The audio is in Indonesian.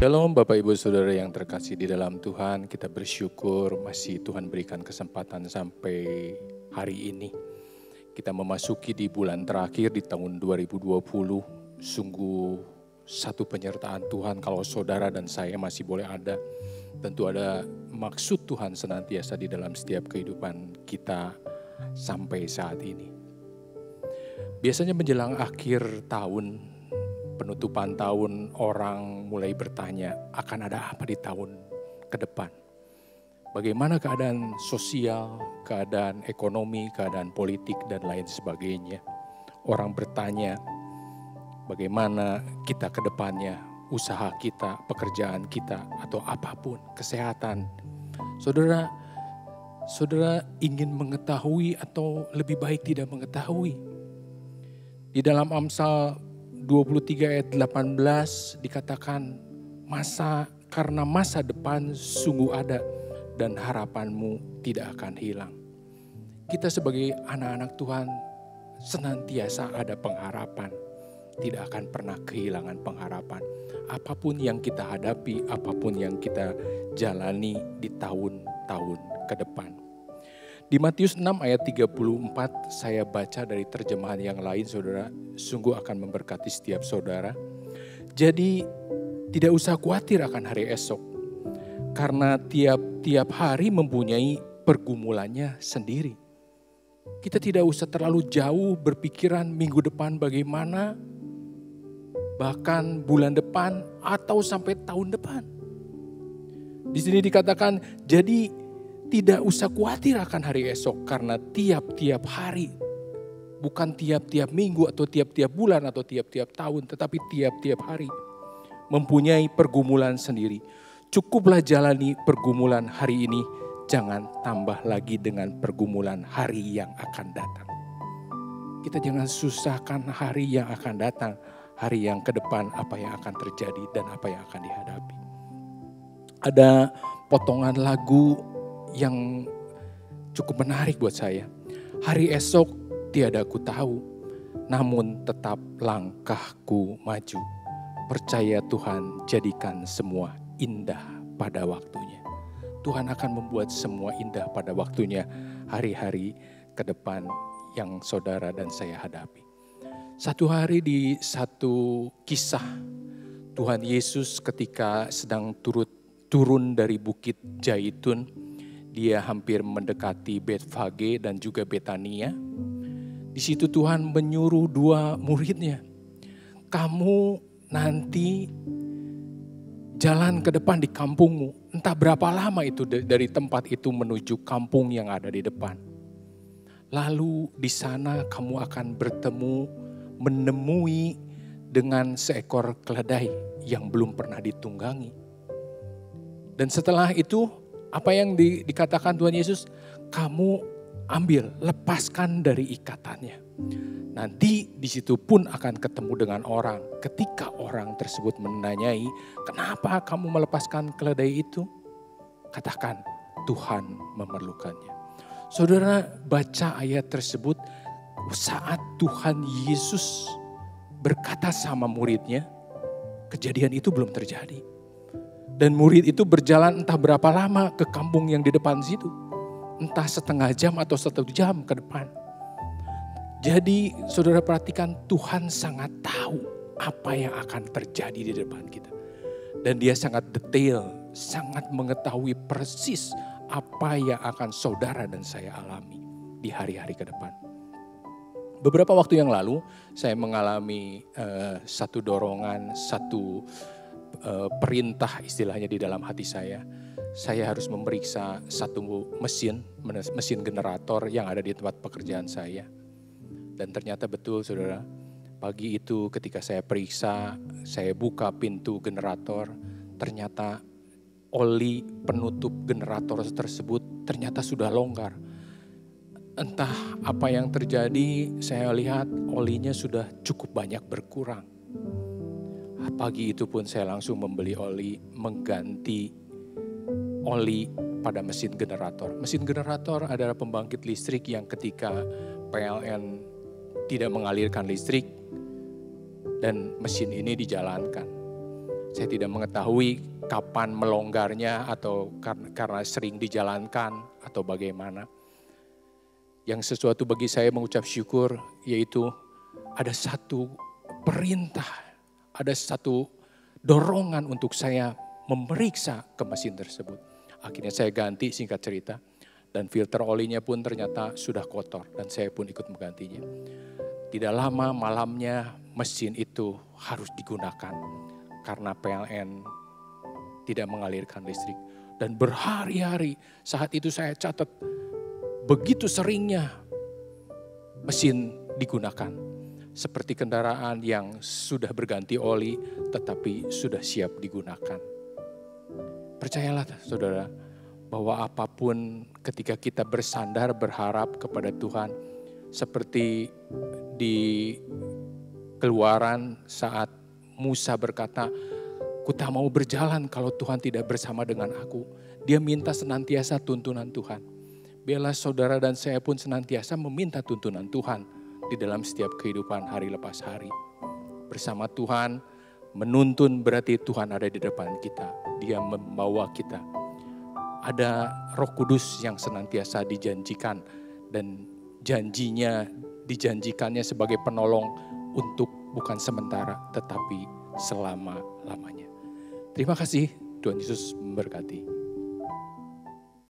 Shalom Bapak Ibu Saudara yang terkasih di dalam Tuhan, kita bersyukur masih Tuhan berikan kesempatan sampai hari ini. Kita memasuki di bulan terakhir di tahun 2020, sungguh satu penyertaan Tuhan kalau saudara dan saya masih boleh ada. Tentu ada maksud Tuhan senantiasa di dalam setiap kehidupan kita sampai saat ini. Biasanya menjelang akhir tahun, penutupan tahun, orang mulai bertanya akan ada apa di tahun ke depan. Bagaimana keadaan sosial, keadaan ekonomi, keadaan politik dan lain sebagainya. Orang bertanya bagaimana kita ke depannya, usaha kita, pekerjaan kita atau apapun, kesehatan. Saudara ingin mengetahui atau lebih baik tidak mengetahui. Di dalam Amsal 23 ayat 18 dikatakan karena masa depan sungguh ada dan harapanmu tidak akan hilang. Kita sebagai anak-anak Tuhan senantiasa ada pengharapan, tidak akan pernah kehilangan pengharapan. Apapun yang kita hadapi, apapun yang kita jalani di tahun-tahun ke depan. Di Matius 6 ayat 34 saya baca dari terjemahan yang lain, saudara, sungguh akan memberkati setiap saudara. Jadi tidak usah khawatir akan hari esok, karena tiap hari mempunyai pergumulannya sendiri. Kita tidak usah terlalu jauh berpikiran minggu depan bagaimana, bahkan bulan depan atau sampai tahun depan. Di sini dikatakan, jadi tidak usah khawatir akan hari esok karena tiap-tiap hari, bukan tiap-tiap minggu atau tiap-tiap bulan atau tiap-tiap tahun, tetapi tiap-tiap hari mempunyai pergumulan sendiri. Cukuplah jalani pergumulan hari ini, jangan tambah lagi dengan pergumulan hari yang akan datang. Kita jangan susahkan hari yang akan datang, hari yang ke depan apa yang akan terjadi dan apa yang akan dihadapi. Ada potongan lagu yang cukup menarik buat saya. Hari esok tiada ku tahu, namun tetap langkahku maju. Percaya Tuhan jadikan semua indah pada waktunya. Tuhan akan membuat semua indah pada waktunya hari-hari ke depan yang saudara dan saya hadapi. Satu hari di satu kisah, Tuhan Yesus ketika sedang turun dari Bukit Zaitun, dia hampir mendekati Betfage dan juga Betania. Di situ Tuhan menyuruh dua muridnya, kamu nanti jalan ke depan di kampungmu. Entah berapa lama itu dari tempat itu menuju kampung yang ada di depan. Lalu di sana kamu akan menemui dengan seekor keledai yang belum pernah ditunggangi. Dan setelah itu, apa yang dikatakan Tuhan Yesus, kamu ambil, lepaskan dari ikatannya. Nanti di situ pun akan ketemu dengan orang. Ketika orang tersebut menanyai, kenapa kamu melepaskan keledai itu? Katakan, Tuhan memerlukannya. Saudara baca ayat tersebut saat Tuhan Yesus berkata sama muridnya, kejadian itu belum terjadi. Dan murid itu berjalan entah berapa lama ke kampung yang di depan situ. Entah setengah jam atau 1 jam ke depan. Jadi saudara perhatikan, Tuhan sangat tahu apa yang akan terjadi di depan kita. Dan dia sangat detail, sangat mengetahui persis apa yang akan saudara dan saya alami di hari-hari ke depan. Beberapa waktu yang lalu saya mengalami satu dorongan, satu perintah istilahnya di dalam hati saya. Saya harus memeriksa satu mesin generator yang ada di tempat pekerjaan saya. Dan ternyata betul saudara, pagi itu ketika saya periksa, saya buka pintu generator, ternyata oli penutup generator tersebut ternyata sudah longgar. Entah apa yang terjadi, saya lihat olinya sudah cukup banyak berkurang. Pagi itu pun saya langsung membeli oli, mengganti oli pada mesin generator. Mesin generator adalah pembangkit listrik yang ketika PLN tidak mengalirkan listrik dan mesin ini dijalankan. Saya tidak mengetahui kapan melonggarnya atau karena sering dijalankan atau bagaimana. Yang sesuatu bagi saya mengucap syukur yaitu ada satu perintah, ada satu dorongan untuk saya memeriksa ke mesin tersebut. Akhirnya saya ganti, singkat cerita, dan filter olinya pun ternyata sudah kotor dan saya pun ikut menggantinya. Tidak lama malamnya mesin itu harus digunakan karena PLN tidak mengalirkan listrik. Dan berhari-hari saat itu saya catat begitu seringnya mesin digunakan. Seperti kendaraan yang sudah berganti oli tetapi sudah siap digunakan. Percayalah saudara bahwa apapun ketika kita bersandar berharap kepada Tuhan. Seperti di Keluaran saat Musa berkata, "Ku tak mau berjalan kalau Tuhan tidak bersama dengan aku." Dia minta senantiasa tuntunan Tuhan. Biarlah saudara dan saya pun senantiasa meminta tuntunan Tuhan di dalam setiap kehidupan hari lepas hari. Bersama Tuhan, menuntun berarti Tuhan ada di depan kita. Dia membawa kita. Ada Roh Kudus yang senantiasa dijanjikan dan janjinya dijanjikannya sebagai penolong untuk bukan sementara tetapi selama-lamanya. Terima kasih, Tuhan Yesus memberkati.